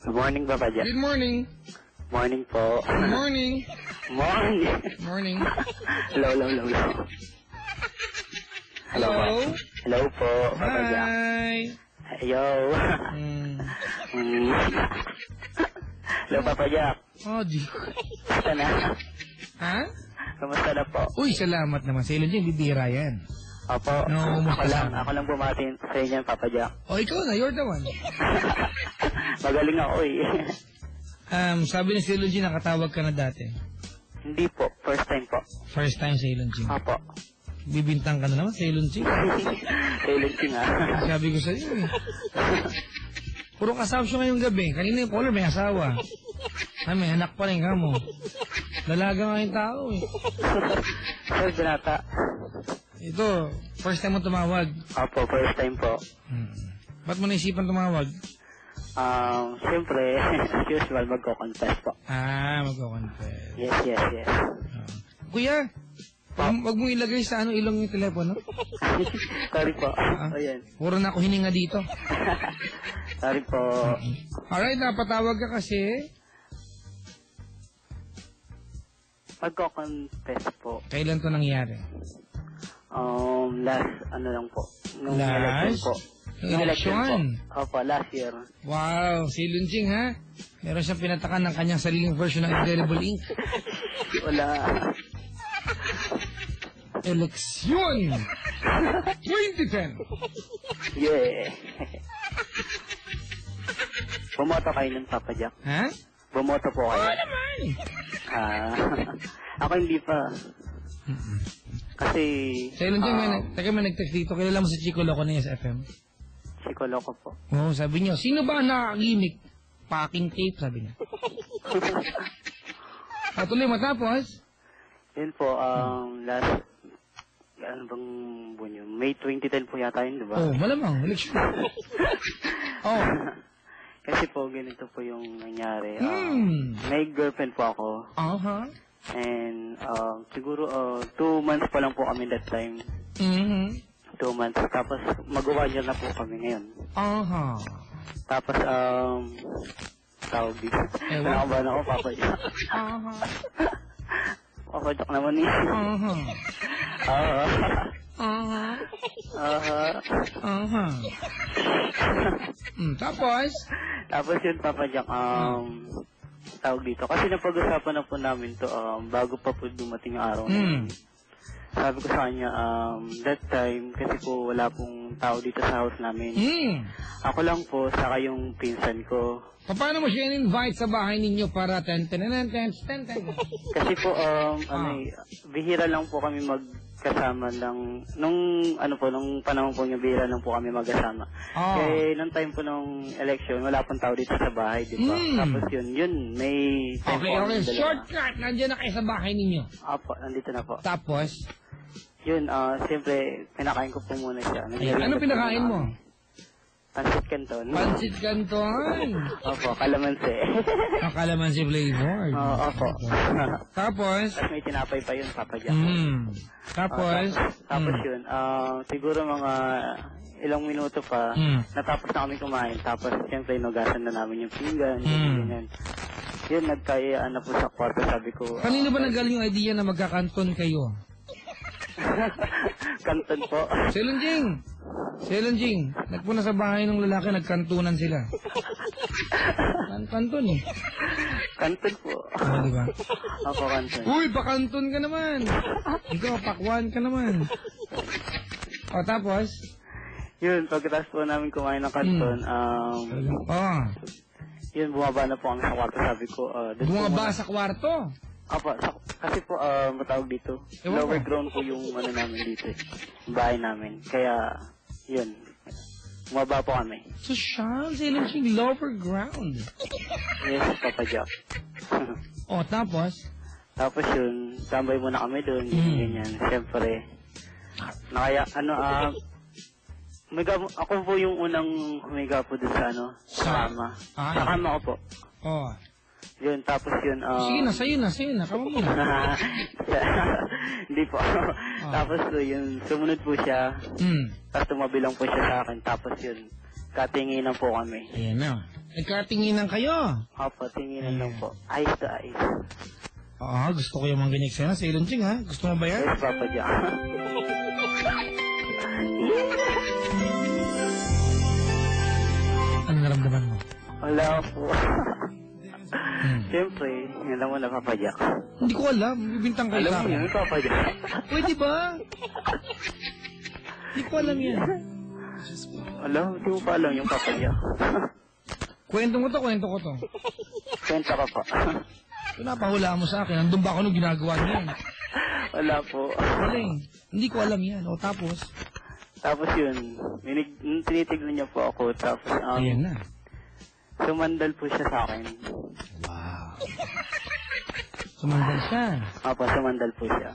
Good morning, Papa Jack. Good morning. Morning po. Good morning. Morning. Morning. Hello. Hello po. Hello po, Papa Jack. Hi. Yo. Hello, Papa Jack. Oh, di. Kamusta na? Ha? Kamusta na po? Uy, salamat naman. Sa ilon dyan, bibira yan. Opo. No, ako lang bumati sa inyo, Papa Jack. Oh, ikaw na. You're the one. Magaling ako eh. Sabi ni si Ilon G, nakatawag ka na dati. Hindi po. First time po. First time sa Ilon G. Opo. Bibintang ka na naman sa Ilon G. Silent ka nga. Sabi ko sa iyo eh. Puro kasapsyo ngayong gabi. Kanina yung caller may asawa. May anak pa rin ka mo. Dalaga nga yung tao eh. Sir, binata. Ito, first time mo tumawag. Opo, first time po. Ba't mo naisipan tumawag? Siyempre, as usual, magko-confess po. Magko-confess. Yes. Kuya, wag mo ilagay sa ilong yung telepono. Sorry po. Ayan. Puro na ako hininga dito. Sorry po. Alright, napatawag ka kasi. Magko-confess po. Kailan to nangyari? Last, lang po. Nung Last? election po. Nung Election? po. Opo, last year. Wow, si Lunjing ha? Meron siyang pinatakan ng kanyang sariling version ng Indelible Ink. Wala. Eleksyon! 2010! Yeah. Bumoto kayo ng Papa Jack. Ha? Bumoto po kayo. Oo naman! Ako hindi pa. Kasi... Sa Lunjing, may nag-text dito. Kilala mo si Chico Loco na SFM? Chico Loco po. Oo, sabi niyo, sino ba ang nakakagimik? Packing tape, sabi niya. Tuloy matapos? Yun po, last... Ano bang buwan yun? May 2010 po yata yun, di ba? Malamang. Eleksyon. Kasi po, ganito po yung nangyari. May girlfriend po ako. And siguro 2 months pa lang po kami that time. 2 months. Tapos mag-1 year na po kami ngayon. Tapos tawag dito. Nakabahan ako, Papa Jack. Papa Jack naman eh. Tapos yun, Papa Jack, tawag dito. Kasi napag-usapan na po namin to bago pa po dumating yung araw na yun. Sabi ko sa kanya, that time, kasi po wala pong tao dito sa house namin. Ako lang po, saka yung pinsan ko. Paano mo siya in-invite sa bahay ninyo para ten? Kasi po, bihira lang po kami magkasama lang. Nung panahon po niya, bihira lang po kami magkasama. Kaya nung time po nung election, wala pong tao dito sa bahay, di ba? Tapos yun, may time po kami dalawa. Shortcut! Nandiyan na kayo sa bahay ninyo. Apo, nandito na po. Tapos? Yun, siyempre, pinakain ko po muna siya. Ano pinakain mo? Pansit Canton. Pansit Canton? Opo, kalamansi. Kalamansi flavor. Opo. Tapos? Tapos may tinapay pa yun, Papa Jack. Tapos? Tapos yun, siguro mga ilang minuto pa, natapos na kami kumain. Tapos, siyempre, inugasan na namin yung pinggan. Ganyan. Yun, nagkayaan na po sa kwarto, sabi ko. Kanino ba nagaling yung idea na magkakanton kayo? Kanton po. Selon Jing, nagpuna sa bahay ng lalaki, nagkantunan sila. Kanton eh. Kanton po. Diba? Ako kanton. Uy, pakanton ka naman. Ikaw, pakwan ka naman. Tapos? Yun, pagkatapos po namin kumain ng kanton, yun, bumaba na po kami sa kwarto, sabi ko. Bumaba sa kwarto? Apa, kasi po, matawag dito. Lower ground po yung namin dito eh. Bahay namin. Kaya, yun. Bumaba po kami. So, Sean, sailing siya lower ground. Yes, Papa Jack. Tapos? Tapos yun, tambay muna kami doon. Ganyan. Siyempre. Ako po yung unang humiga po doon sa kama. Sa kama ko po. Yun, tapos yun, Sige na, sa'yo na, kama mo na. Hindi po. Tapos yun, sumunod po siya. Tapos tumabi lang po siya sa akin. Tapos yun, katinginan po kami. Ayan na. Nagkatinginan kayo. Opo, tinginan lang po. Eyes to eyes. Gusto ko yung mga ganyan eksena sa Ilon Ching, ha? Gusto mo ba yan? Yes, Papa Jack. Ano naramdaman mo? Wala po. Siyempre, alam mo na, Papa Jack. Hindi ko alam. Bibintang kayo Alam sa mo akin. yun, Papa Jack. Pwede ba? Hindi ko alam yan. Alam, hindi mo pa alam yung Papa Jack. Kwento ko to. Kwenta ka po. Pinapahula mo sa akin. Nandun ba ako nung ginagawa niyo yan? Wala po. Galing. Hindi ko alam yan. O tapos? Tapos yun, tinitignan niya po ako, tapos Ayan na. sumandal po siya sa akin. Wow. Sumandal siya. Opo, sumandal po siya.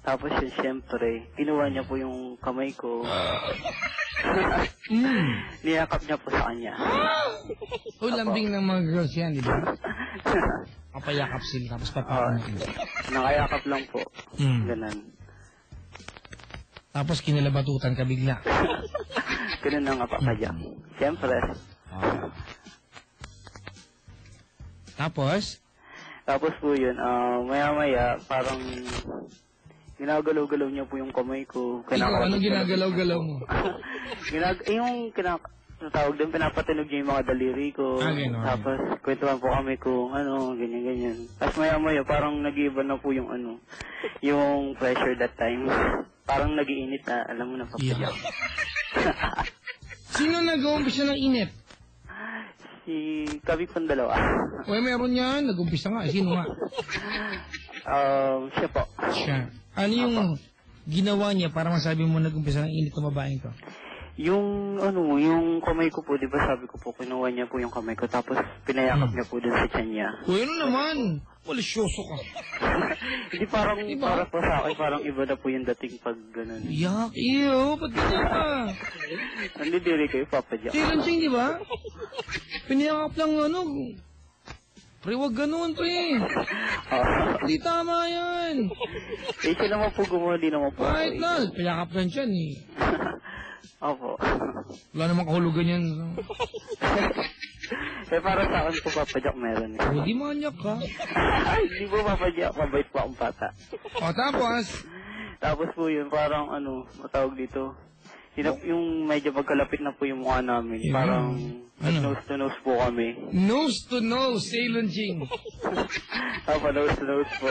Tapos yun, siyempre, kinuha niya po yung kamay ko. Niyakap niya po sa kanya. Lambing ng mga girls yan, di ba? Kapayakap sila, tapos papakain. Nakayakap lang po. Ganun. Tapos kinalabatutan ka bigla. Ganun na nga, Papa Jack. Siyempre. Tapos po yun, maya-maya, parang ginagalaw-galaw niya po yung kamay ko. Ikaw, ano ginagalaw-galaw mo? Tawag din, pinapatinog niya yung mga daliri ko. Tapos, kwentuhan po kami kung ganyan-ganyan. Tapos maya-maya, parang nag-iiba na po yung yung pressure that time. Parang nag-iinit na, alam mo na, Papa Jack. Sino nag-uumpisa ng init? Si kami pong dalawa. Meron yan. Nag-umpisa nga. Sino nga? Siya po. Siya. Ano yung ginawa niya para masabi mo nag-umpisa ng init ng babaeng to? Yung kamay ko po, di ba sabi ko po, kinuha niya po yung kamay ko, tapos pinayakap niya po dun sa tiyan niya. Ano naman? Malisyoso ka. Hindi para po sa akin, parang iba na po yung dating pag gano'n. Yak, iyo, ba't ganyan ka? Nandidiri kayo, Papa Jack. Si Lansing, di ba? Pinayakap lang pre, wag ganun, pre. Hindi tama yan. Siya naman po gumawa, di naman po. Kahit na, pinayakap lang siya Opo. Wala namang kahulugan yan. Para sa akin po, Papa Jack, meron. Di manyak ka. Hindi po, Papa Jack, mabait po akong bata. Tapos? Tapos po yun, parang matawag dito. Yung medyo magkalapit na po yung mukha namin. Parang nose to nose po kami. Nose to nose, Ceylon Ching. Opo, nose to nose po.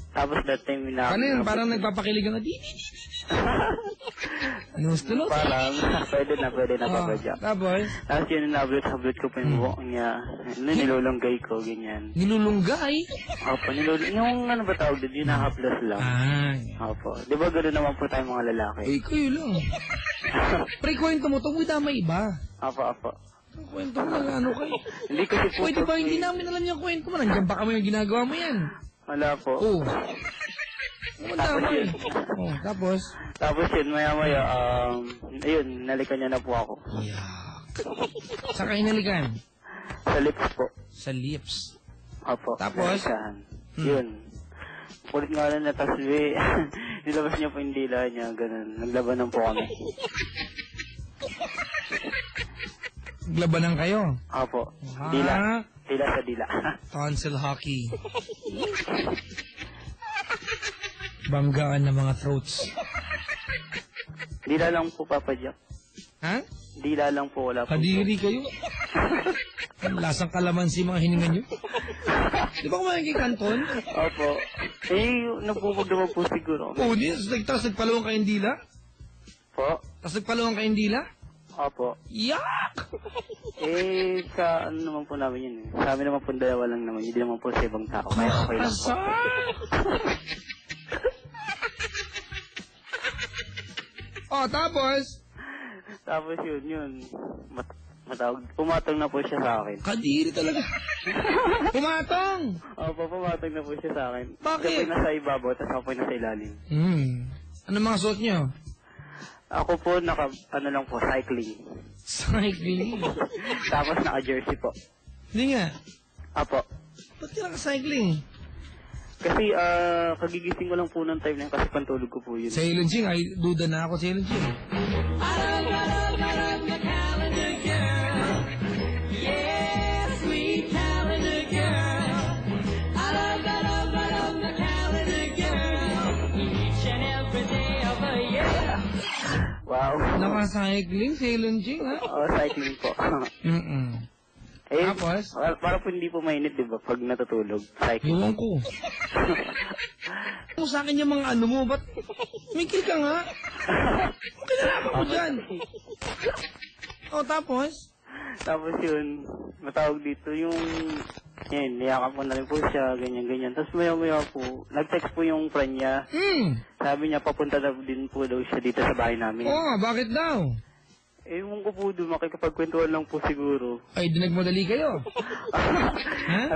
Tapos that time ano yun? Parang nagpapakilig ka nose to nose? Parang, pwede na, Papa Jack. Tapos yun, nablot ko pa yung buhok niya. Nilulunggay ko, ganyan. Nilulunggay? Opo, yung ano ba tawag doon? Yung nahaplas lang. Opo. Di ba gano'n naman po tayong mga lalaki? Kayo lang. Pre, kwento mo, tungkol tama iba. Opo. Kwento mo lang, kayo? Hindi kasi po. Pwede ba, hindi namin alam yung kwento mo. Nandiyan ba kami yung ginagawa mo yan? Wala po. Tapos? Tapos yun, maya-maya, ayun, nalikan niya na po ako. Saan kayo nalikan? Sa lips po. Sa lips? Opo. Tapos? Yun. Kulit nga lang na, tapos nilabas niya po yung dila niya, ganun. Naglabanan po kami. Naglabanan kayo? Opo. Dila. Dila sa dila. Tonsil hockey. Banggaan ng mga throats. Dila lang po, Papa Jack. Ha? Dila lang po, wala po. Kadiri kayo? Lasang kalamansi mga hininga nyo? Di ba kumain kay Canton? Opo. Nagpupag naman po siguro. Tapos nagpalawang kayong dila? Po? Tapos nagpalawang kayong dila? Opo. Yak! Sa ano naman po namin yun. Sa amin naman po dalawa lang naman. Hindi naman po sa ibang tao. Kaya okay lang po. Tapos? Tapos yun. Pumatong na po siya sa akin. Kadiri talaga. Pumatong? Opo, pumatong na po siya sa akin. Bakit? Siya po nasa ibabaw, tapos ako po nasa ilalim. Ano mga suot nyo? Ako po, lang po, cycling. Cycling? Tapos naka-jersey po. Hindi nga. Apo. Ba't ka naka-cycling? Kasi, kagigising ko lang po ng time na yun kasi pantulog ko po yun. Ceylon Ching, ay duda na ako, Ceylon Ching. tao. Naka-cycling, Silunching, ha? Oo, cycling po. Eh, Tapos? para po hindi po mainit, di ba? Pag natutulog, cycling. Iwan ko. Kung sa akin yung mga ano mo, ba't mikil ka nga? Kinalaman ko dyan. Tapos? Tapos yun, matawag dito yung, yan, niyakap ko na rin po siya, ganyan-ganyan. Tapos maya-maya po, nag-text po yung friend niya. Sabi niya, papunta na din po daw siya dito sa bahay namin. Bakit daw? Ewan ko po doon, makikipagkwentuhan lang po siguro. Ay, dinagmadali kayo. Ay,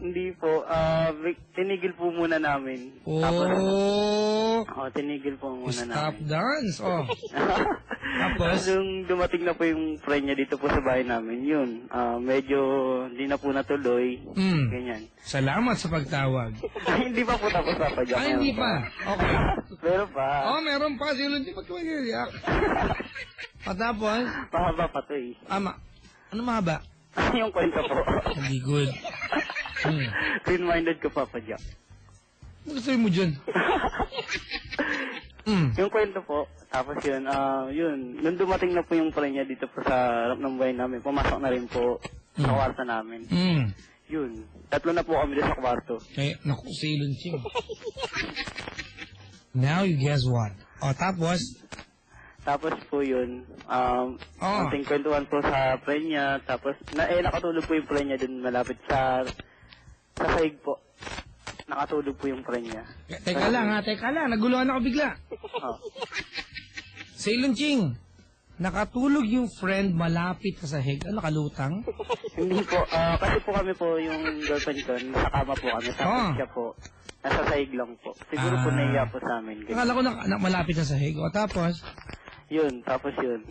hindi po, tinigil po muna namin. Tinigil po muna Stop namin. dance, Tapos? Nung dumating na po yung friend niya dito po sa bahay namin, yun, medyo hindi na po natuloy. Ganyan. Salamat sa pagtawag. Ay, hindi pa po tapos pa. Ay, hindi pa. Okay. Meron pa. Meron pa. Silunching, ba't ka mag-iiyak? Tapos? Mahaba pa to eh. Ano mahaba? Yung kwento po. Hindi good. Clean-minded ko, Papa Jack. Gusto mo dyan? Yung kwento po, tapos yun, nung dumating na po yung friend niya dito po sa harap ng bahay namin, pumasok na rin po sa kwarto namin. Yun, 3 na po kami doon sa kwarto. Naku, Silunching. Now you guess what? Tapos po yun, konting kwentuhan po sa friend niya, tapos, nakatulog po yung friend niya dun malapit sa sahig po. Nakatulog po yung friend niya. Teka lang, naguluhan ako bigla. Silunching, nakatulog yung friend malapit sa sahig. Kalutang? Hindi po, kasi po kami po yung girlfriend ko, nasa kama po kami, tapos siya po, nasa sahig lang po. Siguro po naiya po sa amin. Akala ko malapit sa sahig. Tapos? Tapos yun.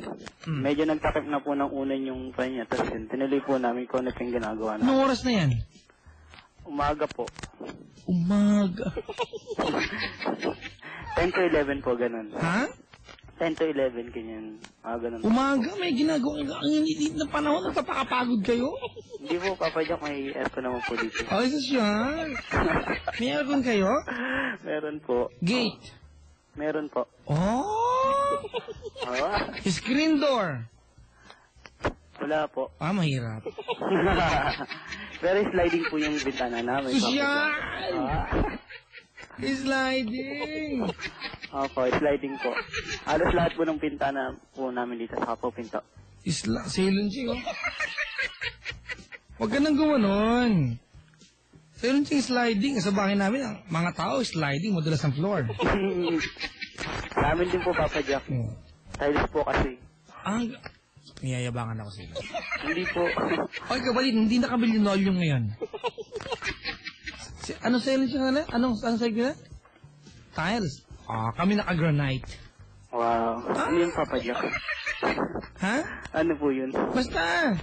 Medyo nagtakip na po ng unan yung friend niya. Tapos yun, tinuloy po namin kung ano yung ginagawa na. Anong oras na yan? Umaga po. Umaga? 10 to 11 po, ganun. Ha? 10 to 11, ganyan. Ganun. Umaga? May ginagawa. Ang init na panahon, nagpapakapagod kayo? Hindi po, Papa Jack, may aircon naman po dito. Isa siya. May aircon kayo? Meron po. Gate? Meron po. Screen door? Wala po. Mahirap. Pero sliding po yung bintana namin. Sosyal! Sliding! Opo, sliding po. Halos lahat po ng bintana po namin dito sa po pinto. Silunching, Huwag ka nang gumanon. Silunching sliding. Sa bahay namin, ang mga tao sliding, madalas ang floor. Namin din po, Papa Jack. Tiles po kasi. Niyayabangan ako sila. Hindi po. Oy, kabalit, hindi nakabili yung ngayon. Ano silunching na? Anong side na? Tiles. Kami naka-granite. Wow. Ano yung Papa Jack? Ha? Ano po yun? Basta.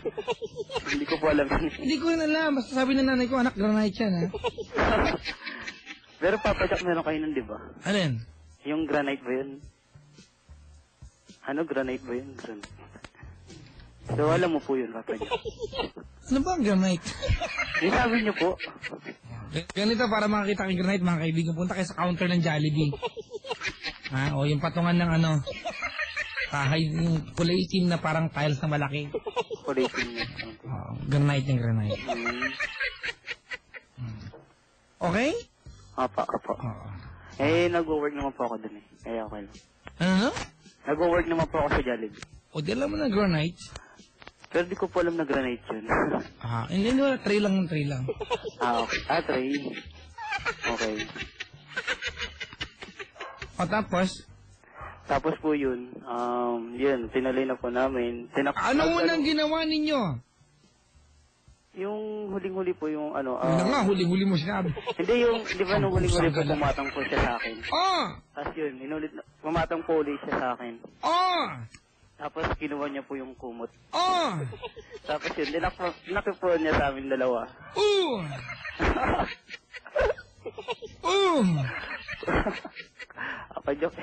Hindi ko po alam. Hindi ko rin alam. Basta sabi ng nanay ko, anak, granite yan, ha? Pero Papa Jack, meron kayo nun, di ba? Ano yun? Yung granite ba yun? Ano, granite ba yun? Granite. So, alam mo po yun, Papa Jack. Ano ba ang granite? Yung sabi niyo po. Ganito, para makakita kay granite, mga kaibigan, punta kayo sa counter ng Jollibee. O yung patungan ng kahay, yung kulay itim na parang tiles na malaki. Kulay itim na. Granite yung granite. Okay? Apa. Nag-work naman po ako dun eh. Kaya okay lang. Ano? Nag-work naman po ako sa Jollibee. Di alam mo na granite? Pero di ko po alam na granite yun. Hindi wala, tray lang. Okay. Tray. Okay. Tapos? Tapos po yun, tinuloy na po namin. Ano unang ginawa ninyo? Yung huling-huli po yung huling-huli mo sinabi. Hindi di ba nung huling-huli po pumatang po siya sa akin. Tapos yun, pumatang po ulit siya sa akin. Tapos kinuha niya po yung kumot. Tapos yun, dinakip po niya sa amin dalawa. Joke.